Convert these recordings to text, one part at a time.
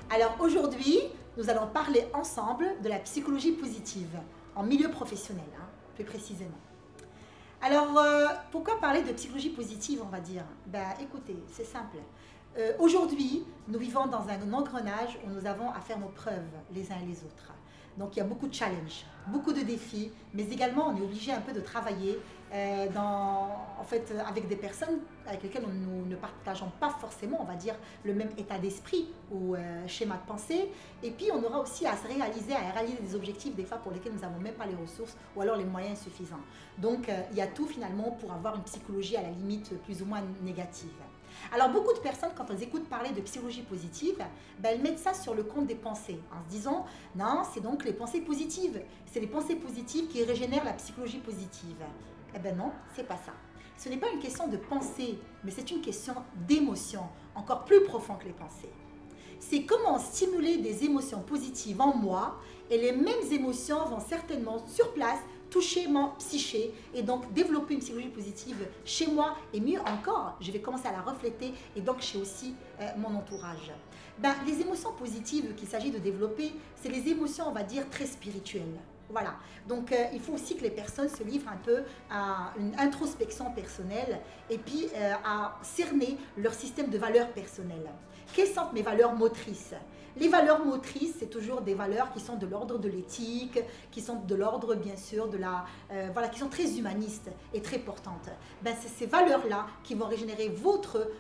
Alors aujourd'hui, nous allons parler ensemble de la psychologie positive, en milieu professionnel, plus précisément. Alors, pourquoi parler de psychologie positive, on va dire? Ben, écoutez, c'est simple. Aujourd'hui, nous vivons dans un engrenage où nous avons à faire nos preuves les uns et les autres. Donc, il y a beaucoup de challenges, beaucoup de défis, mais également, on est obligé un peu de travailler avec des personnes avec lesquelles nous ne partageons pas forcément, on va dire, le même état d'esprit ou schéma de pensée. Et puis, on aura aussi à se réaliser, à réaliser des objectifs, des fois pour lesquels nous n'avons même pas les ressources ou alors les moyens suffisants. Donc, il y a tout finalement pour avoir une psychologie à la limite plus ou moins négative. Alors, beaucoup de personnes, quand elles écoutent parler de psychologie positive, ben, elles mettent ça sur le compte des pensées, en se disant, non, c'est donc les pensées positives. C'est les pensées positives qui régénèrent la psychologie positive. Eh bien non, c'est pas ça. Ce n'est pas une question de pensée, mais c'est une question d'émotion, encore plus profond que les pensées. C'est comment stimuler des émotions positives en moi, et les mêmes émotions vont certainement sur place toucher mon psyché et donc développer une psychologie positive chez moi, et mieux encore, je vais commencer à la refléter et donc chez aussi mon entourage. Ben, les émotions positives qu'il s'agit de développer, c'est les émotions, on va dire, très spirituelles. Voilà, donc il faut aussi que les personnes se livrent un peu à une introspection personnelle et puis à cerner leur système de valeurs personnelles. Quelles sont mes valeurs motrices? Les valeurs motrices, c'est toujours des valeurs qui sont de l'ordre de l'éthique, qui sont de l'ordre bien sûr de la... voilà, qui sont très humanistes et très portantes. Ben, c'est ces valeurs-là qui vont régénérer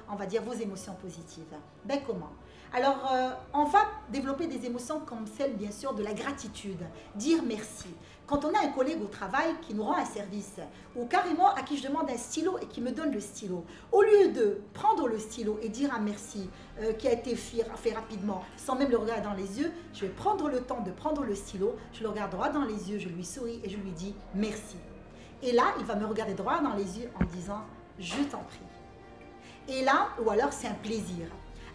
on va dire, vos émotions positives. Ben, comment? Alors, on va développer des émotions comme celle, bien sûr, de la gratitude, dire merci. Quand on a un collègue au travail qui nous rend un service, ou carrément à qui je demande un stylo et qui me donne le stylo, au lieu de prendre le stylo et dire un merci qui a été fait rapidement, sans même le regarder dans les yeux, je vais prendre le temps de prendre le stylo, je le regarde droit dans les yeux, je lui souris et je lui dis merci. Et là, il va me regarder droit dans les yeux en disant « je t'en prie ». Et là, ou alors c'est un plaisir.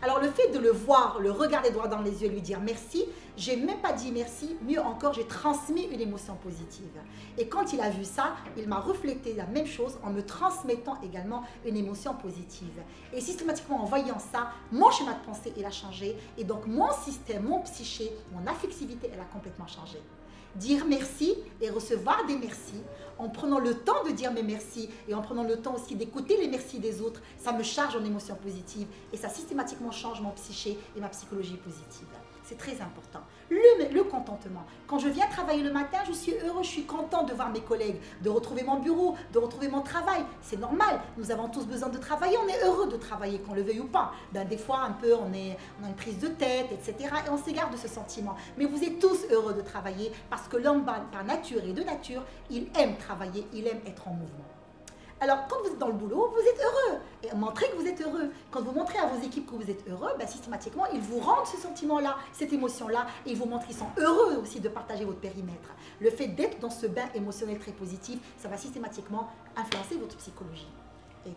Alors le fait de le voir, le regarder droit dans les yeux et lui dire merci, j'ai même pas dit merci, mieux encore, j'ai transmis une émotion positive. Et quand il a vu ça, il m'a reflété la même chose en me transmettant également une émotion positive. Et systématiquement en voyant ça, mon schéma de pensée, il a changé. Et donc mon système, mon psyché, mon affectivité, elle a complètement changé. Dire merci et recevoir des merci, en prenant le temps de dire mes merci et en prenant le temps aussi d'écouter les merci des autres, ça me charge en émotions positives et ça systématiquement change mon psyché et ma psychologie positive. C'est très important. Le contentement. Quand je viens travailler le matin, je suis heureux, je suis content de voir mes collègues, de retrouver mon bureau, de retrouver mon travail. C'est normal, nous avons tous besoin de travailler, on est heureux de travailler, qu'on le veuille ou pas. Ben, des fois, un peu, on a une prise de tête, etc. Et on s'égare de ce sentiment. Mais vous êtes tous heureux de travailler parce que l'homme, par nature et de nature, il aime travailler, il aime être en mouvement. Alors, quand vous êtes dans le boulot, vous êtes heureux. Et montrez que vous êtes heureux. Quand vous montrez à vos équipes que vous êtes heureux, ben, systématiquement, ils vous rendent ce sentiment-là, cette émotion-là, et ils vous montrent qu'ils sont heureux aussi de partager votre périmètre. Le fait d'être dans ce bain émotionnel très positif, ça va systématiquement influencer votre psychologie. Et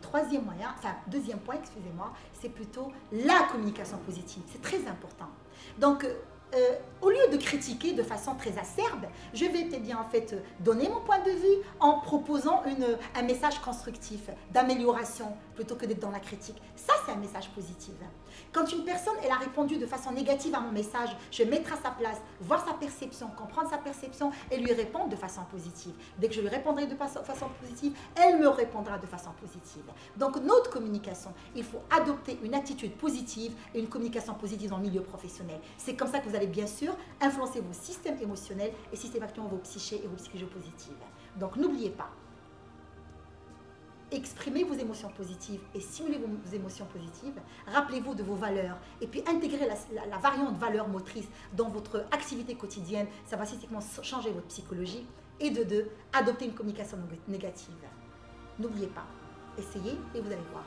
deuxième point, excusez-moi, c'est plutôt la communication positive. C'est très important. Donc, au lieu de critiquer de façon très acerbe, je vais bien en fait donner mon point de vue en proposant un message constructif, d'amélioration, plutôt que d'être dans la critique. Ça, c'est un message positif. Quand une personne elle a répondu de façon négative à mon message, je vais mettre à sa place, voir sa perception, comprendre sa perception et lui répondre de façon positive. Dès que je lui répondrai de façon positive, elle me répondra de façon positive. Donc, notre communication, il faut adopter une attitude positive et une communication positive dans le milieu professionnel. C'est comme ça que vous allez bien sûr influencer vos systèmes émotionnels et systématiquement vos psychés et vos psychologies positives. Donc n'oubliez pas, exprimez vos émotions positives et stimulez vos émotions positives, rappelez-vous de vos valeurs et puis intégrez la variante valeur motrice dans votre activité quotidienne, ça va systématiquement changer votre psychologie. Et de deux, adoptez une communication négative. N'oubliez pas, essayez et vous allez voir.